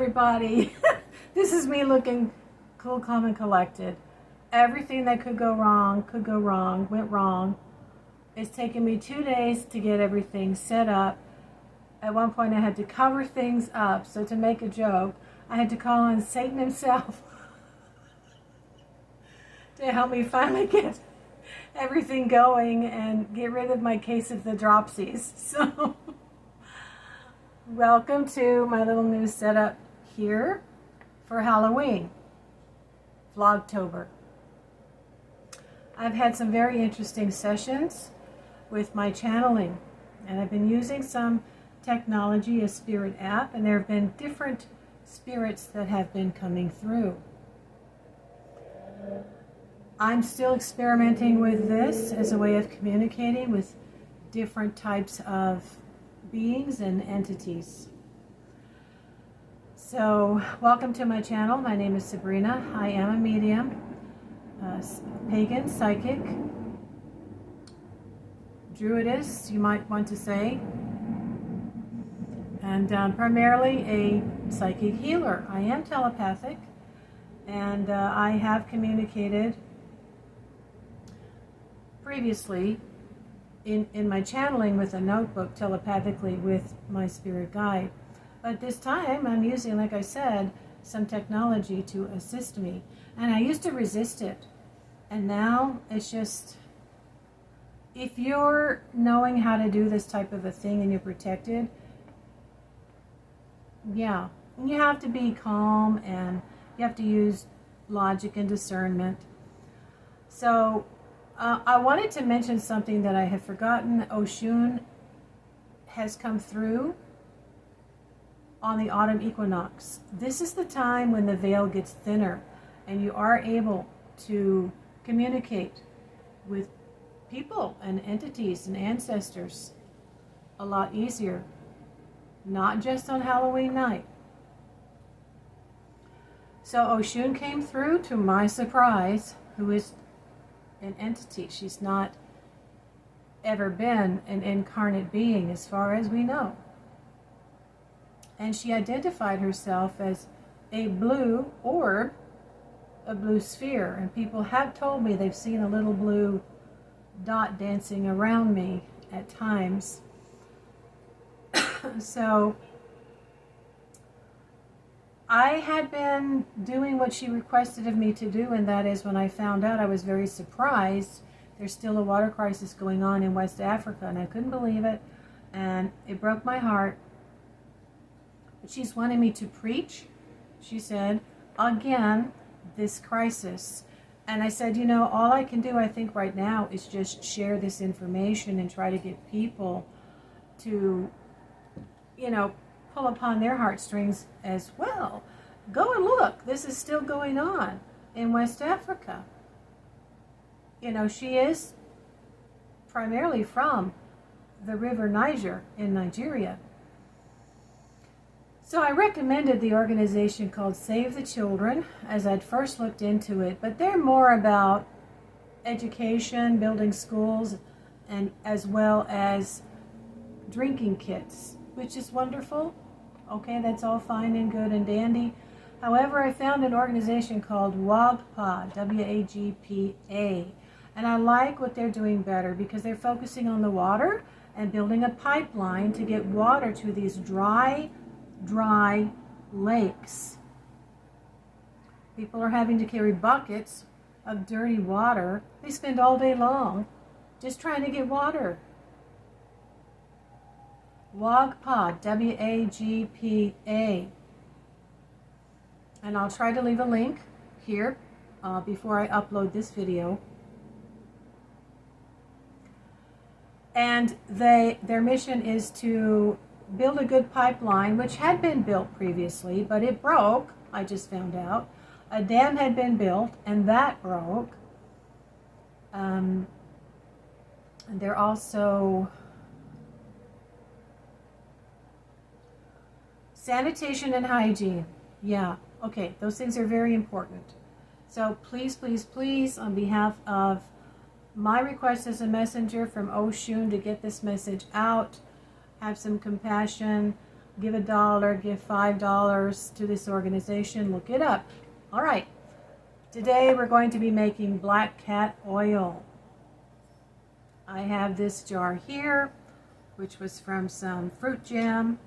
everybody. This is me looking cool, calm, and collected. Everything that could go wrong, went wrong. It's taken me 2 days to get everything set up. At one point I had to cover things up, so to make a joke, I had to call on Satan himself to help me finally get everything going and get rid of my case of the dropsies. So, welcome to my little new setup here for Halloween, Vlogtober. I've had some very interesting sessions with my channeling, and I've been using some technology, a spirit app, and there have been different spirits that have been coming through. I'm still experimenting with this as a way of communicating with different types of beings and entities. So, welcome to my channel. My name is Sabrina. I am a medium, pagan, psychic, druidess, you might want to say, and primarily a psychic healer. I am telepathic, and I have communicated previously in my channeling with a notebook telepathically with my spirit guide. But this time I'm using, like I said, some technology to assist me. And I used to resist it. And now it's just, if you're knowing how to do this type of a thing and you're protected, yeah, you have to be calm and you have to use logic and discernment. So I wanted to mention something that I had forgotten. Oshun has come through on the autumn equinox. This is the time when the veil gets thinner and you are able to communicate with people and entities and ancestors a lot easier, not just on Halloween night. So Oshun came through, to my surprise, who is an entity. She's not ever been an incarnate being as far as we know. And she identified herself as a blue orb, a blue sphere. And people have told me they've seen a little blue dot dancing around me at times. So I had been doing what she requested of me to do, and that is, when I found out, I was very surprised. There's still a water crisis going on in West Africa, and I couldn't believe it, and it broke my heart. But she's wanting me to preach, she said, again, this crisis. And I said, you know, all I can do, I think, right now is just share this information and try to get people to, you know, pull upon their heartstrings as well. Go and look. This is still going on in West Africa. You know, she is primarily from the river Niger in Nigeria. So I recommended the organization called Save the Children, as I'd first looked into it, but they're more about education, building schools, and as well as drinking kits, which is wonderful. Okay, that's all fine and good and dandy. However, I found an organization called WAGPA, W-A-G-P-A, and I like what they're doing better because they're focusing on the water and building a pipeline to get water to these dry lakes. People are having to carry buckets of dirty water. They spend all day long just trying to get water. WAGPA, W-A-G-P-A. And I'll try to leave a link here before I upload this video. And their mission is to build a good pipeline, which had been built previously, but it broke, I just found out. A dam had been built, and that broke. And they're also sanitation and hygiene. Yeah, okay, those things are very important. So please, please, please, on behalf of my request as a messenger from Oshun to get this message out, have some compassion. give $1, give $5 to this organization. Look it up. All right. Today we're going to be making black cat oil. I have this jar here, which was from some fruit jam.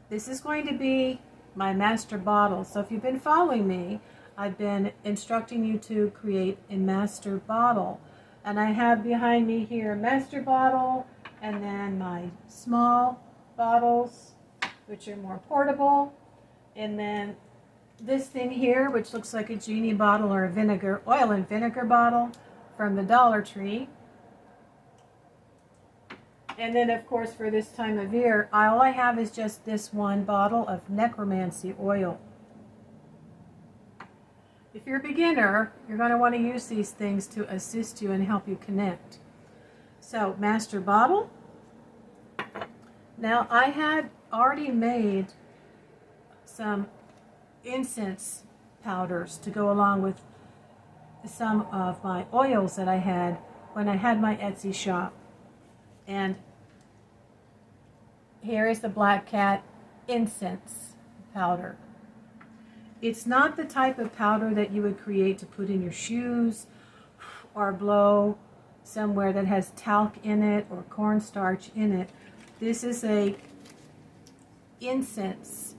This is going to be my master bottle. So if you've been following me, I've been instructing you to create a master bottle. And I have behind me here a master bottle, and then my small bottles, which are more portable, and then this thing here, which looks like a genie bottle or a vinegar, oil and vinegar bottle from the Dollar Tree. And then, of course, for this time of year, all I have is just this one bottle of necromancy oil. If you're a beginner, you're going to want to use these things to assist you and help you connect. So, master bottle. Now, I had already made some incense powders to go along with some of my oils that I had when I had my Etsy shop. And here is the Black Cat incense powder. It's not the type of powder that you would create to put in your shoes or blow somewhere that has talc in it or cornstarch in it. This is a incense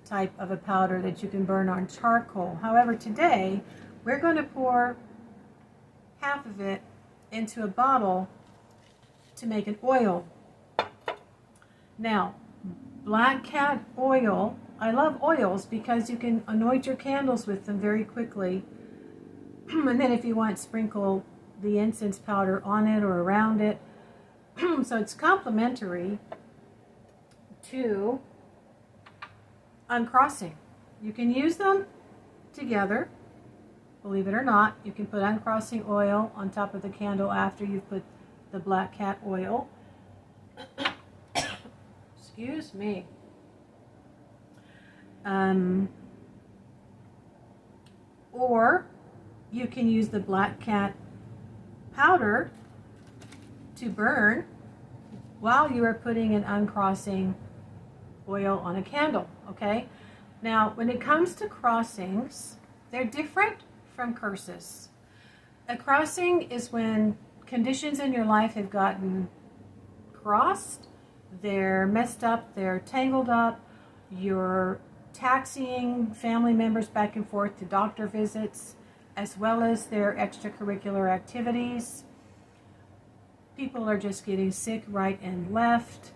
type of a powder that you can burn on charcoal. However, today we're going to pour half of it into a bottle to make an oil. Now, Black Cat oil, I love oils because you can anoint your candles with them very quickly. And then if you want, sprinkle the incense powder on it or around it. So it's complementary to uncrossing. You can use them together. Believe it or not, you can put uncrossing oil on top of the candle after you've put the Black Cat oil. Excuse me. Or you can use the Black Cat powder to burn while you are putting an uncrossing oil on a candle, okay? Now, when it comes to crossings, they're different from curses. A crossing is when conditions in your life have gotten crossed, they're messed up, they're tangled up, you're taxiing family members back and forth to doctor visits, as well as their extracurricular activities. People are just getting sick right and left.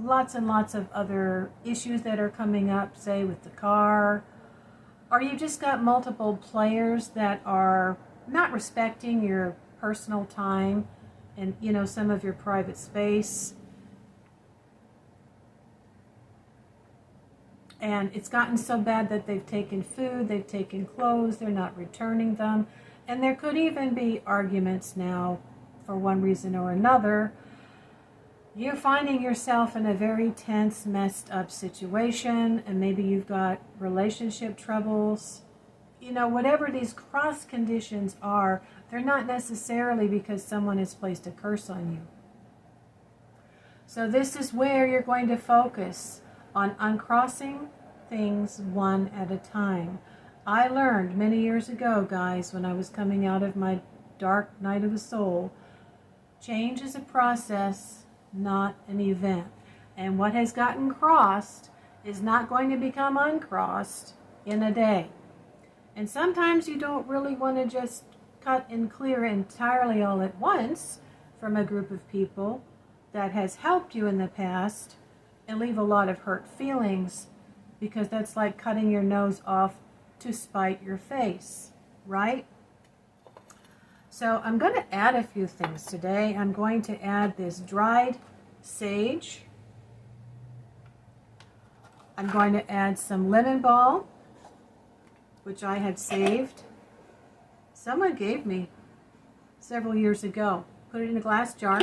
Lots and lots of other issues that are coming up, say with the car. Or you just got multiple players that are not respecting your personal time and, you know, some of your private space. And it's gotten so bad that they've taken food, they've taken clothes, they're not returning them. And there could even be arguments now for one reason or another. You're finding yourself in a very tense, messed up situation, and maybe you've got relationship troubles. You know, whatever these cross conditions are, they're not necessarily because someone has placed a curse on you. So this is where you're going to focus on uncrossing things one at a time. I learned many years ago, guys, when I was coming out of my dark night of the soul, change is a process, not an event. And what has gotten crossed is not going to become uncrossed in a day. And sometimes you don't really want to just cut and clear entirely all at once from a group of people that has helped you in the past and leave a lot of hurt feelings, because that's like cutting your nose off to spite your face, right? So I'm going to add a few things today. I'm going to add this dried sage. I'm going to add some lemon balm, which I had saved. Someone gave me several years ago. Put it in a glass jar.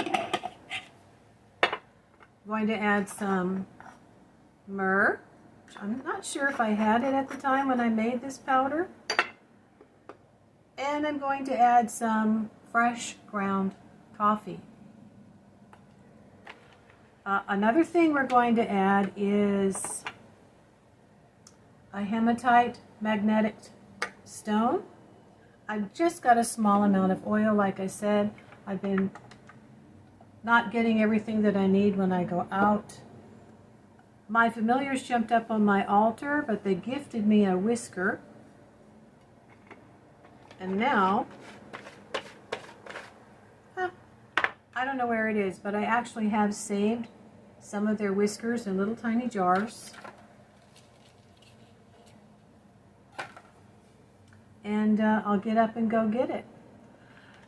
I'm going to add some myrrh. I'm not sure if I had it at the time when I made this powder. And I'm going to add some fresh ground coffee. Another thing we're going to add is a hematite magnetic stone. I've just got a small amount of oil. Like I said, I've been not getting everything that I need when I go out. My familiars jumped up on my altar, but they gifted me a whisker. And now, I don't know where it is, but I actually have saved some of their whiskers in little tiny jars. And I'll get up and go get it.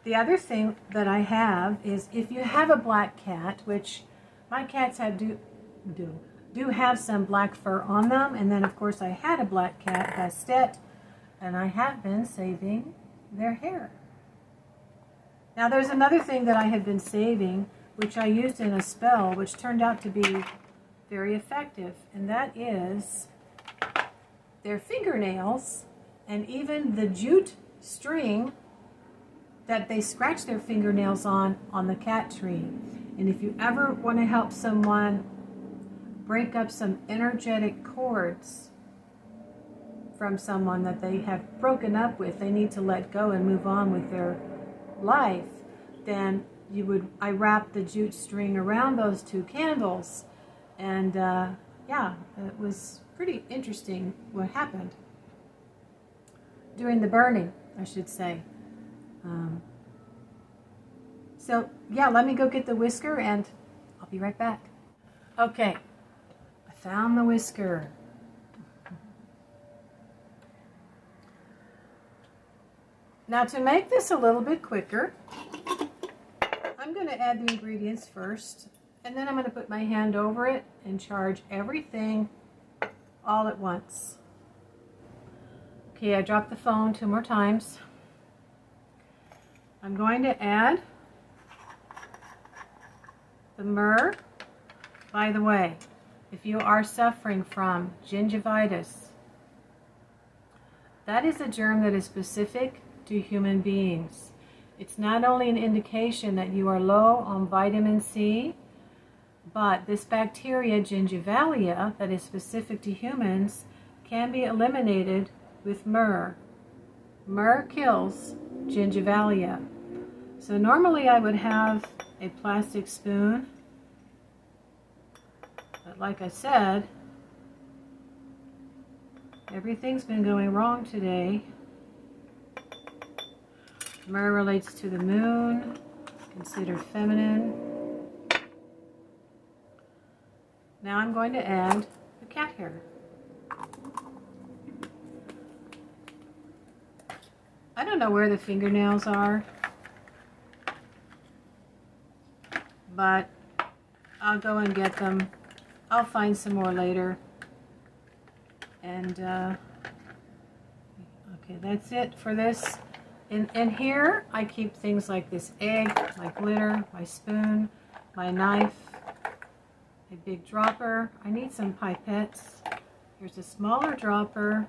The other thing that I have is, if you have a black cat, which my cats do have some black fur on them, and then of course I had a black cat, Bastet, and I have been saving their hair. Now there's another thing that I have been saving, which I used in a spell, which turned out to be very effective, and that is their fingernails and even the jute string that they scratch their fingernails on the cat tree. And if you ever want to help someone break up some energetic cords from someone that they have broken up with, they need to let go and move on with their life, then I wrapped the jute string around those two candles, and yeah, it was pretty interesting what happened during the burning, I should say. So yeah, let me go get the whisker and I'll be right back. Okay, I found the whisker. Now, to make this a little bit quicker, I'm going to add the ingredients first, and then I'm going to put my hand over it and charge everything all at once. Okay, I dropped the phone 2 more times. I'm going to add the myrrh. By the way, if you are suffering from gingivitis, that is a germ that is specific to human beings. It's not only an indication that you are low on vitamin C, but this bacteria, Gingivalia, that is specific to humans, can be eliminated with myrrh. Myrrh kills Gingivalia. So normally I would have a plastic spoon, but like I said, everything's been going wrong today. Myrrh relates to the moon, considered feminine. Now I'm going to add the cat hair. I don't know where the fingernails are, but I'll go and get them. I'll find some more later. And okay, that's it for this. And here I keep things like this egg, my glitter, my spoon, my knife, a big dropper. I need some pipettes. Here's a smaller dropper.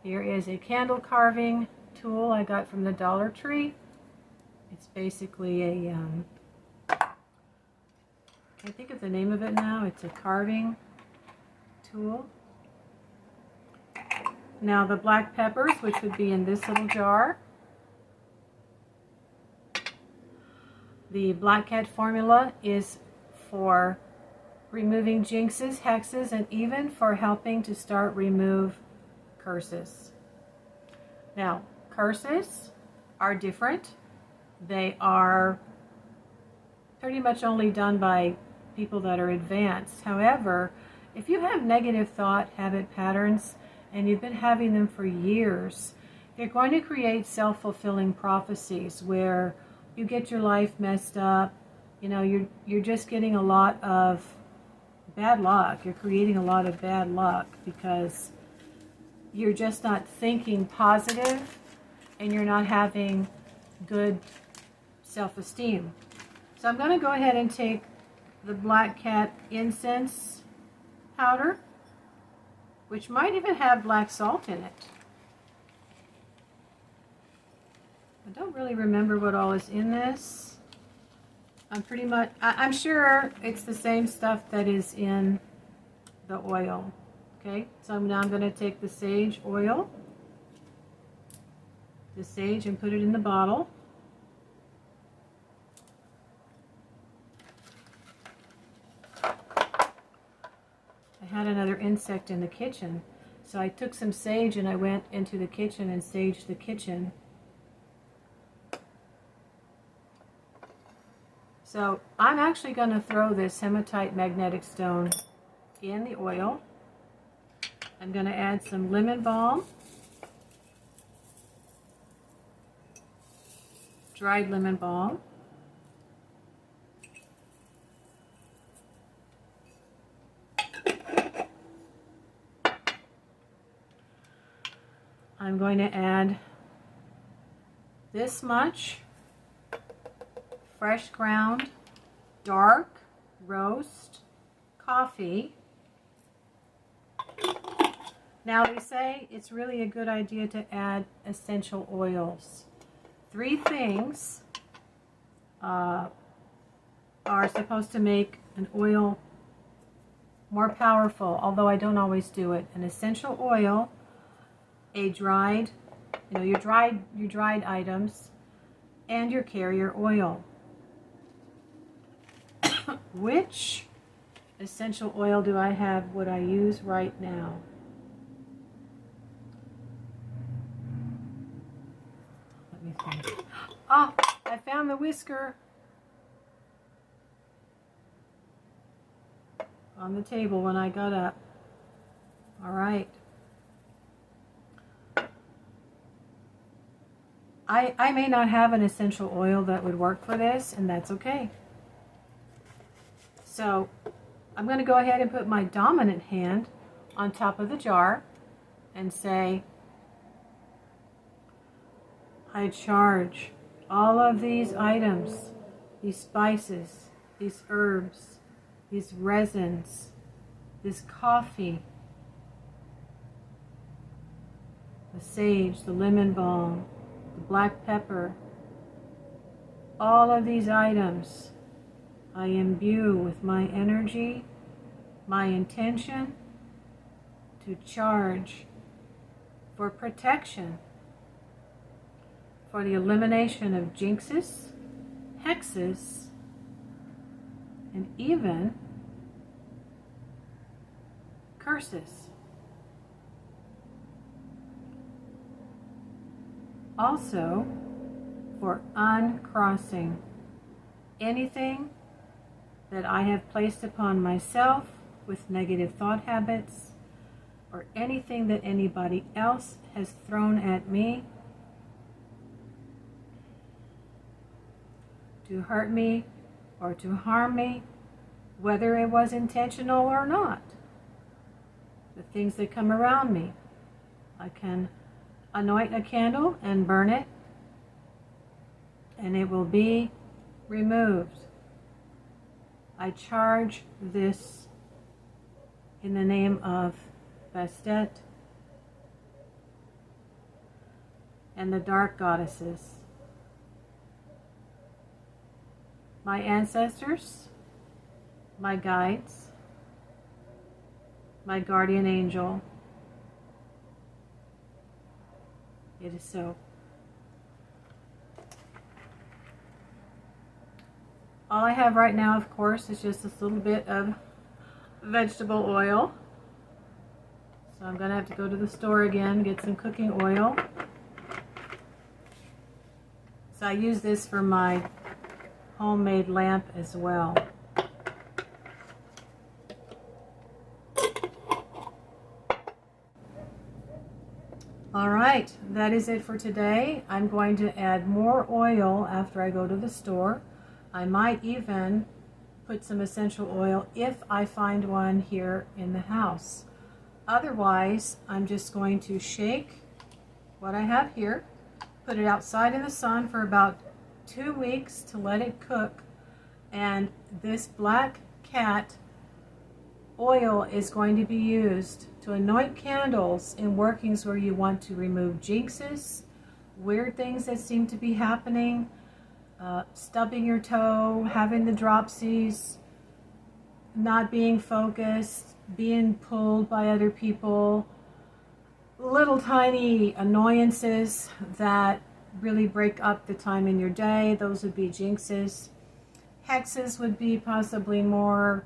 Here is a candle carving tool I got from the Dollar Tree. It's basically a, can't think of the name of it now. It's a carving tool. Now the black peppers, which would be in this little jar. The Black Cat formula is for removing jinxes, hexes, and even for helping to start remove curses. Now, curses are different. They are pretty much only done by people that are advanced. However, if you have negative thought habit patterns and you've been having them for years, they're going to create self-fulfilling prophecies where you get your life messed up. You know, you're just getting a lot of bad luck. You're creating a lot of bad luck because you're just not thinking positive and you're not having good self-esteem. So I'm going to go ahead and take the Black Cat incense powder, which might even have black salt in it. I don't really remember what all is in this. I'm sure it's the same stuff that is in the oil. Okay, so now I'm going to take the sage oil, the sage, and put it in the bottle. I had another insect in the kitchen, so I took some sage and I went into the kitchen and saged the kitchen. So I'm actually going to throw this hematite magnetic stone in the oil. I'm going to add some lemon balm, dried lemon balm. I'm going to add this much fresh ground dark roast coffee. Now they say it's really a good idea to add essential oils. 3 things are supposed to make an oil more powerful, although I don't always do it. An essential oil, a dried, your dried items, and your carrier oil. Which essential oil do I have? Would I use right now? Let me think. Ah, I found the whisker on the table when I got up. All right. I may not have an essential oil that would work for this, and that's okay. So I'm going to go ahead and put my dominant hand on top of the jar and say, I charge all of these items, these spices, these herbs, these resins, this coffee, the sage, the lemon balm, the black pepper, all of these items I imbue with my energy, my intention to charge for protection, for the elimination of jinxes, hexes, and even curses. Also, for uncrossing anything that I have placed upon myself with negative thought habits, or anything that anybody else has thrown at me to hurt me or to harm me, whether it was intentional or not. The things that come around me, I can anoint a candle and burn it, and it will be removed. I charge this in the name of Bastet and the dark goddesses, my ancestors, my guides, my guardian angel. It is so. All I have right now, of course, is just this little bit of vegetable oil. So I'm going to have to go to the store again, get some cooking oil. So I use this for my homemade lamp as well. All right, that is it for today. I'm going to add more oil after I go to the store. I might even put some essential oil if I find one here in the house. Otherwise, I'm just going to shake what I have here, put it outside in the sun for about 2 weeks to let it cook, and this black cat oil is going to be used to anoint candles in workings where you want to remove jinxes, weird things that seem to be happening, stubbing your toe, having the dropsies, not being focused, being pulled by other people, little tiny annoyances that really break up the time in your day. Those would be jinxes. Hexes would be possibly more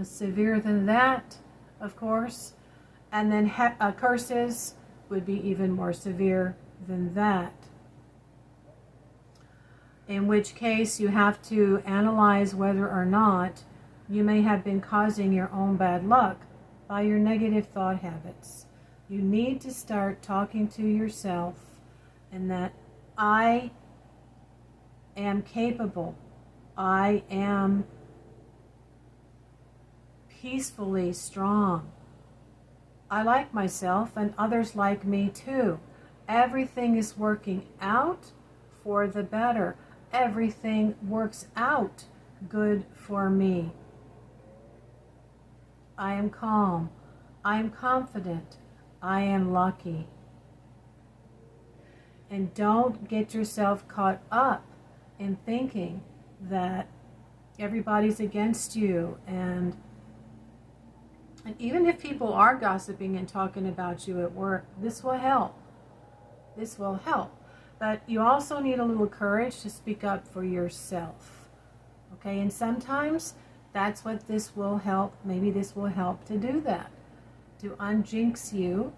severe than that, of course. And then curses would be even more severe than that. In which case you have to analyze whether or not you may have been causing your own bad luck by your negative thought habits. You need to start talking to yourself and that I am capable. I am peacefully strong. I like myself and others like me too. Everything is working out for the better. Everything works out good for me. I am calm. I am confident. I am lucky. And don't get yourself caught up in thinking that everybody's against you. And even if people are gossiping and talking about you at work, this will help. This will help. But you also need a little courage to speak up for yourself. Okay, and sometimes that's what this will help. Maybe this will help to do that. To unjinx you,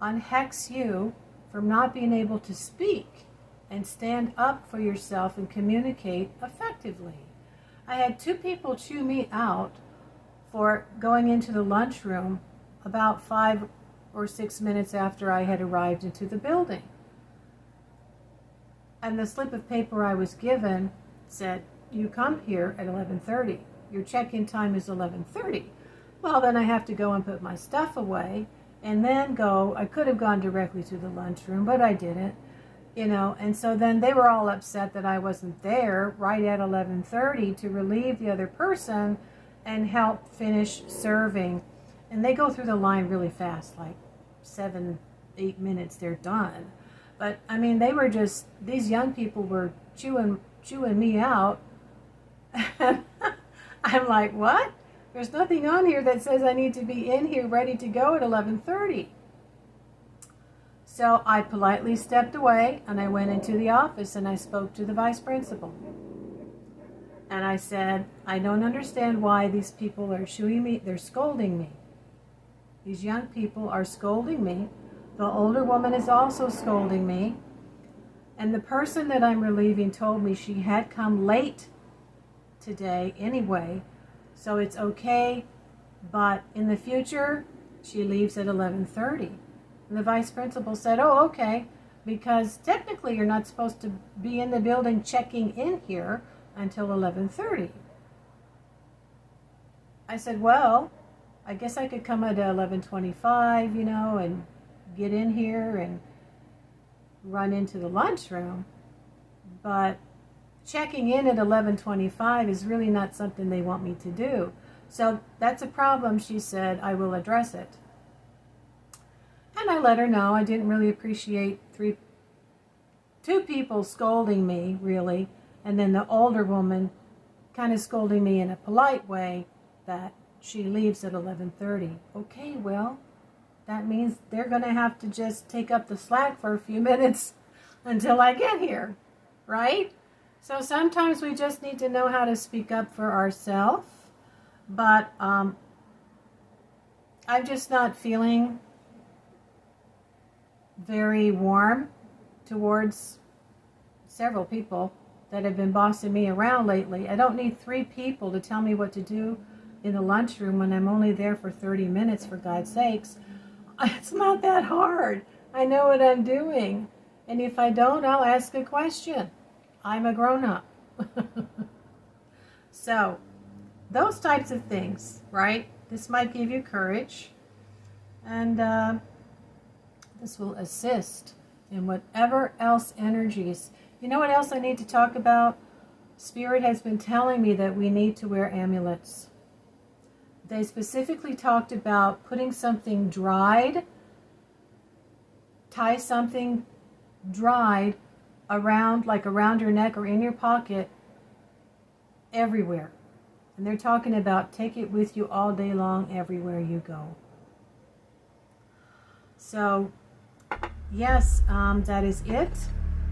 unhex you from not being able to speak and stand up for yourself and communicate effectively. I had 2 people chew me out for going into the lunchroom about 5 or 6 minutes after I had arrived into the building. And the slip of paper I was given said, you come here at 11:30. Your check-in time is 11:30. Well, then I have to go and put my stuff away and then go. I could have gone directly to the lunchroom, but I didn't, and so then they were all upset that I wasn't there right at 11:30 to relieve the other person and help finish serving. And they go through the line really fast, like 7-8 minutes, they're done. But I mean, they were just, these young people were chewing me out. And I'm like, what? There's nothing on here that says I need to be in here ready to go at 11:30. So I politely stepped away and I went into the office and I spoke to the vice principal. And I said, I don't understand why these people are chewing me, they're scolding me. These young people are scolding me. The older woman is also scolding me. And the person that I'm relieving told me she had come late today anyway, so it's okay, but in the future, she leaves at 11:30. And the vice principal said, oh, okay, because technically you're not supposed to be in the building checking in here until 11:30. I said, well, I guess I could come at 11:25, and get in here and run into the lunchroom, but checking in at 11:25 is really not something they want me to do. So that's a problem, she said. I will address it. And I let her know I didn't really appreciate 2 people scolding me, really, and then the older woman kind of scolding me in a polite way that she leaves at 11:30. Okay, well, that means they're going to have to just take up the slack for a few minutes until I get here, right? So sometimes we just need to know how to speak up for ourselves, but I'm just not feeling very warm towards several people that have been bossing me around lately. I don't need 3 people to tell me what to do in the lunchroom when I'm only there for 30 minutes, for God's sakes. It's not that hard. I know what I'm doing. And if I don't, I'll ask a question. I'm a grown-up. So, those types of things, right? This might give you courage. And this will assist in whatever else energies. You know what else I need to talk about? Spirit has been telling me that we need to wear amulets. They specifically talked about putting something dried, tie something dried around, like around your neck or in your pocket, everywhere. And they're talking about take it with you all day long, everywhere you go. So, yes, that is it.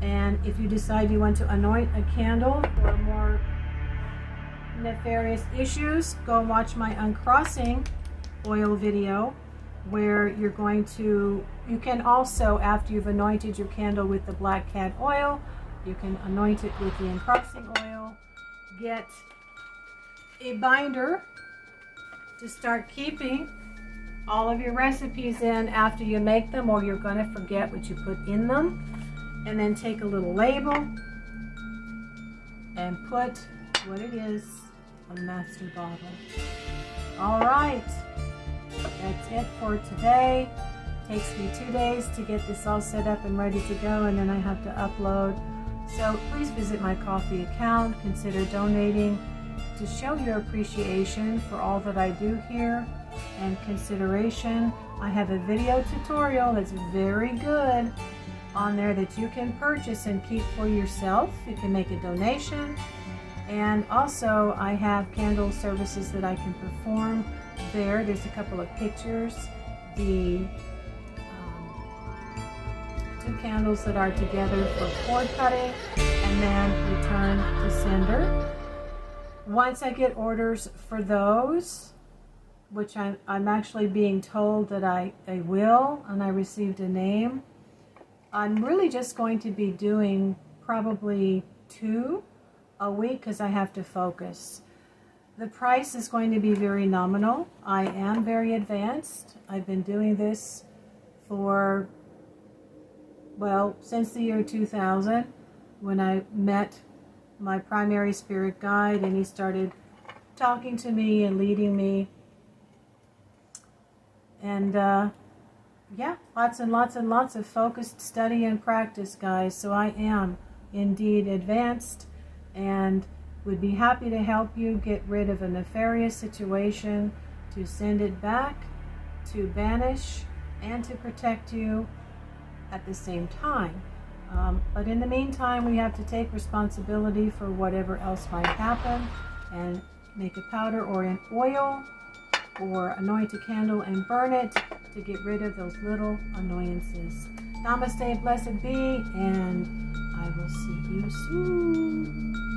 And if you decide you want to anoint a candle for more nefarious issues, go and watch my uncrossing oil video, where you're going to, you can also, after you've anointed your candle with the black cat oil, you can anoint it with the uncrossing oil. Get a binder to start keeping all of your recipes in after you make them, or you're going to forget what you put in them. And then take a little label and put what it is on the master bottle. All right, that's it for today. Takes me 2 days to get this all set up and ready to go, and then I have to upload. So please visit my Ko-fi account. Consider donating to show your appreciation for all that I do here and consideration. I have a video tutorial that's very good on there that you can purchase and keep for yourself. You can make a donation. And also I have candle services that I can perform there. There's a couple of pictures. The 2 candles that are together for cord cutting and then return to sender. Once I get orders for those, which I'm actually being told that I will, and I received a name, I'm really just going to be doing probably 2 a week because I have to focus. The price is going to be very nominal. I am very advanced. I've been doing this for, well, since the year 2000, when I met my primary spirit guide and he started talking to me and leading me. And yeah, lots and lots and lots of focused study and practice, guys. So I am indeed advanced and would be happy to help you get rid of a nefarious situation, to send it back, to banish, and to protect you at the same time. But in the meantime, we have to take responsibility for whatever else might happen and make a powder or an oil or anoint a candle and burn it to get rid of those little annoyances. Namaste, blessed be, and I will see you soon.